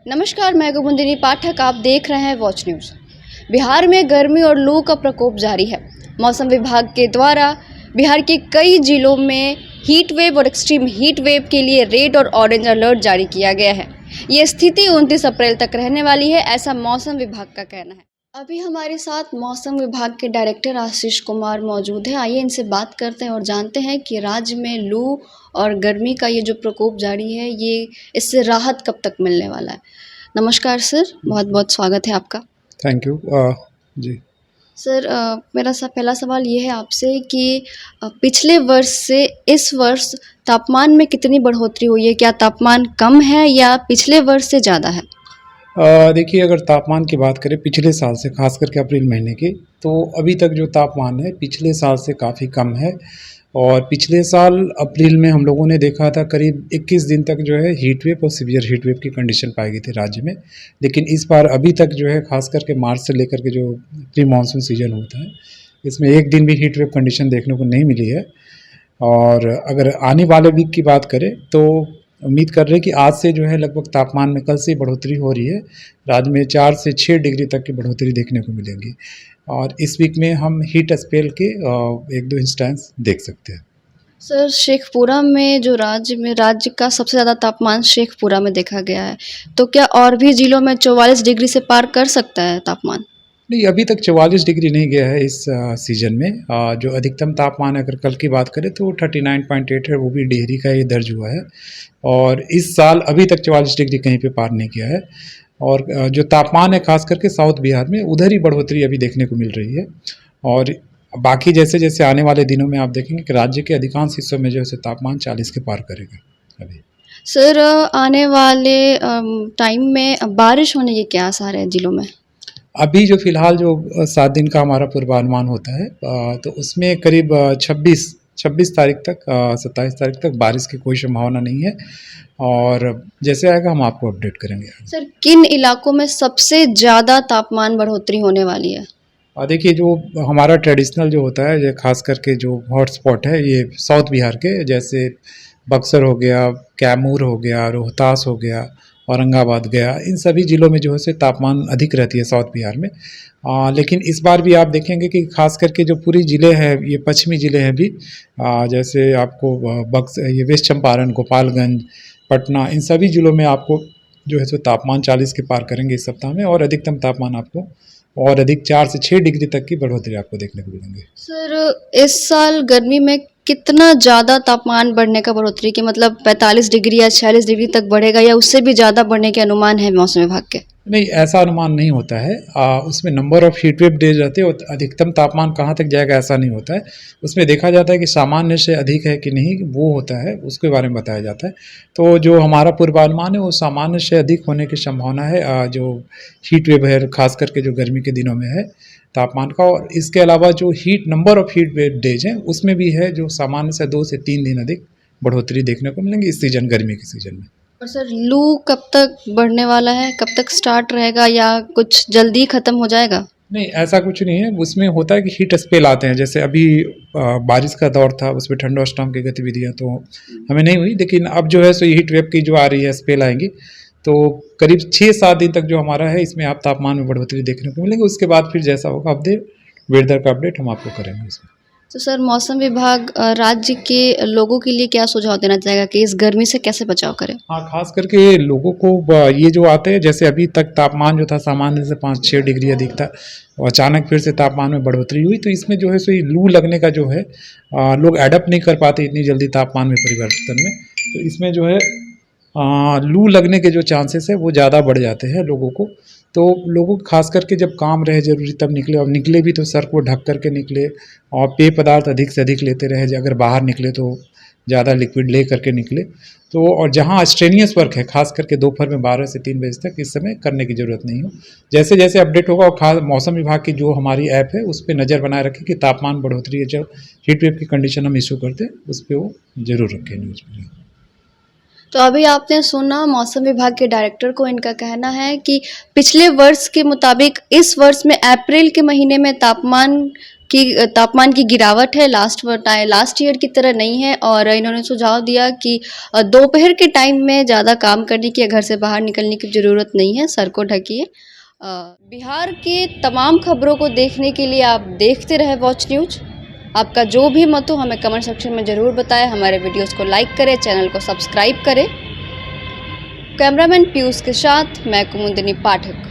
नमस्कार, मैं गोविंदिनी पाठक। आप देख रहे हैं वॉच न्यूज़। बिहार में गर्मी और लू का प्रकोप जारी है। मौसम विभाग के द्वारा बिहार के कई जिलों में हीट वेव और एक्सट्रीम हीट वेव के लिए रेड और ऑरेंज अलर्ट जारी किया गया है। ये स्थिति 29 अप्रैल तक रहने वाली है, ऐसा मौसम विभाग का कहना है। अभी हमारे साथ मौसम विभाग के डायरेक्टर आशीष कुमार मौजूद हैं। आइए इनसे बात करते हैं और जानते हैं कि राज्य में लू और गर्मी का ये जो प्रकोप जारी है, ये इससे राहत कब तक मिलने वाला है। नमस्कार सर, बहुत बहुत स्वागत है आपका। Thank you ji. सर, मेरा पहला सवाल ये है आपसे कि पिछले वर्ष से इस वर्ष तापमान में कितनी बढ़ोतरी हुई है? क्या तापमान कम है या पिछले वर्ष से ज़्यादा है? देखिए, अगर तापमान की बात करें पिछले साल से, खास करके अप्रैल महीने की, तो अभी तक जो तापमान है पिछले साल से काफ़ी कम है। और पिछले साल अप्रैल में हम लोगों ने देखा था करीब 21 दिन तक जो है हीट वेव और सीवियर हीट वेव की कंडीशन पाई गई थी राज्य में। लेकिन इस बार अभी तक जो है, खास करके मार्च से लेकर के जो प्री मानसून सीजन होता है, इसमें एक दिन भी हीट वेव कंडीशन देखने को नहीं मिली है। और अगर आने वाले वीक की बात करें तो उम्मीद कर रहे हैं कि आज से जो है लगभग तापमान में कल से बढ़ोतरी हो रही है। राज्य में 4 से 6 डिग्री तक की बढ़ोतरी देखने को मिलेंगी। और इस वीक में हम हीट स्पेल के 1-2 इंस्टेंस देख सकते हैं। सर, शेखपुरा में जो राज्य का सबसे ज़्यादा तापमान शेखपुरा में देखा गया है, तो क्या और भी जिलों में 44 डिग्री से पार कर सकता है तापमान? नहीं, अभी तक 44 डिग्री नहीं गया है इस सीज़न में। जो अधिकतम तापमान अगर कल की बात करें तो 39.8 है, वो भी डिहरी का ही दर्ज हुआ है। और इस साल अभी तक 44 डिग्री कहीं पे पार नहीं किया है। और जो तापमान है खास करके साउथ बिहार में, उधर ही बढ़ोतरी अभी देखने को मिल रही है। और बाकी जैसे जैसे आने वाले दिनों में आप देखेंगे कि राज्य के अधिकांश हिस्सों में जो है तापमान 40 के पार करेगा अभी। सर, आने वाले टाइम में बारिश होने के क्या आसार है जिलों में? अभी जो फ़िलहाल जो 7 दिन का हमारा पूर्वानुमान होता है, तो उसमें करीब 26 तारीख तक, 27 तारीख तक बारिश की कोई संभावना नहीं है। और जैसे आएगा हम आपको अपडेट करेंगे। सर, किन इलाकों में सबसे ज़्यादा तापमान बढ़ोतरी होने वाली है? देखिए, जो हमारा ट्रेडिशनल जो होता है, ये खास करके जो हॉटस्पॉट है ये साउथ बिहार के, जैसे बक्सर हो गया, कैमूर हो गया, रोहतास हो गया, औरंगाबाद गया, इन सभी ज़िलों में जो है से तापमान अधिक रहती है साउथ बिहार में। लेकिन इस बार भी आप देखेंगे कि खास करके जो पूरी ज़िले हैं, ये पश्चिमी ज़िले हैं भी, जैसे आपको ये वेस्ट चंपारण, गोपालगंज, पटना, इन सभी ज़िलों में आपको जो है सो तापमान 40 के पार करेंगे इस सप्ताह में। और अधिकतम तापमान आपको और अधिक 4 से 6 डिग्री तक की बढ़ोतरी आपको देखने को मिलेंगे। सर, इस साल गर्मी में कितना ज़्यादा तापमान बढ़ने का बढ़ोतरी की मतलब 45 डिग्री या 46 डिग्री तक बढ़ेगा या उससे भी ज़्यादा बढ़ने के अनुमान है मौसम विभाग के? नहीं, ऐसा अनुमान नहीं होता है। उसमें number of heat wave days रहते हैं और अधिकतम तापमान कहाँ तक जाएगा ऐसा नहीं होता है। उसमें देखा जाता है कि सामान्य से अधिक है कि नहीं, वो होता है, उसके बारे में बताया जाता है। तो जो हमारा पूर्वानुमान है वो सामान्य से अधिक होने की संभावना है, जो हीट वेव है, खास करके जो गर्मी के दिनों में है तापमान का। और इसके अलावा जो number of heat wave days हैं उसमें भी है, जो सामान्य से 2 से 3 दिन अधिक बढ़ोतरी देखने को मिलेंगी इस सीज़न, गर्मी के सीज़न में। और सर, लू कब तक बढ़ने वाला है? कब तक स्टार्ट रहेगा या कुछ जल्दी ख़त्म हो जाएगा? नहीं, ऐसा कुछ नहीं है। उसमें होता है कि हीट स्पेल आते हैं, जैसे अभी बारिश का दौर था, उसमें ठंडा स्टॉर्म की गतिविधियाँ तो हमें नहीं हुई। लेकिन अब जो है सो हीट वेव की जो आ रही है, स्पेल आएंगी, तो करीब 6-7 दिन तक जो हमारा है इसमें आप तापमान में बढ़ोतरी देखने को मिलेंगे। उसके बाद फिर जैसा होगा अपडेट, वेदर का अपडेट हम आपको करेंगे इसमें। तो सर, मौसम विभाग राज्य के लोगों के लिए क्या सुझाव देना चाहेगा कि इस गर्मी से कैसे बचाव करें? हाँ, खास करके लोगों को ये जो आते हैं, जैसे अभी तक तापमान जो था सामान्य से 5-6 डिग्री अधिक था और अचानक फिर से तापमान में बढ़ोतरी हुई, तो इसमें जो है सो लू लगने का जो है, लोग एडप्ट नहीं कर पाते इतनी जल्दी तापमान में परिवर्तन में। तो इसमें जो है लू लगने के जो चांसेस है वो ज़्यादा बढ़ जाते हैं लोगों को। तो लोगों को खास करके जब काम रहे ज़रूरी तब निकले, और निकले भी तो सर को ढक करके निकले, और पेय पदार्थ अधिक से अधिक लेते रहे। अगर बाहर निकले तो ज़्यादा लिक्विड ले करके निकले। तो और जहाँ स्ट्रेनियस वर्क है, खास करके दोपहर में 12 से 3 बजे तक, इस समय करने की ज़रूरत नहीं हो। जैसे जैसे अपडेट होगा, और खास मौसम विभाग की जो हमारी ऐप है उस पर नज़र बनाए रखें कि तापमान बढ़ोतरी है, जब हीट वेव की कंडीशन हम इशू करते हैं उस पर वो ज़रूर रखें न्यूज़ में। तो अभी आपने सुना मौसम विभाग के डायरेक्टर को, इनका कहना है कि पिछले वर्ष के मुताबिक इस वर्ष में अप्रैल के महीने में तापमान कि तापमान की गिरावट है, लास्ट ईयर की तरह नहीं है। और इन्होंने सुझाव दिया कि दोपहर के टाइम में ज़्यादा काम करने की या घर से बाहर निकलने की ज़रूरत नहीं है, सर को ढकिए। बिहार के तमाम खबरों को देखने के लिए आप देखते रहे वॉच न्यूज़। आपका जो भी मत हो हमें कमेंट सेक्शन में ज़रूर बताएं। हमारे वीडियोस को लाइक करें, चैनल को सब्सक्राइब करें। कैमरामैन पीयूष के साथ मैं कुमुदिनी पाठक।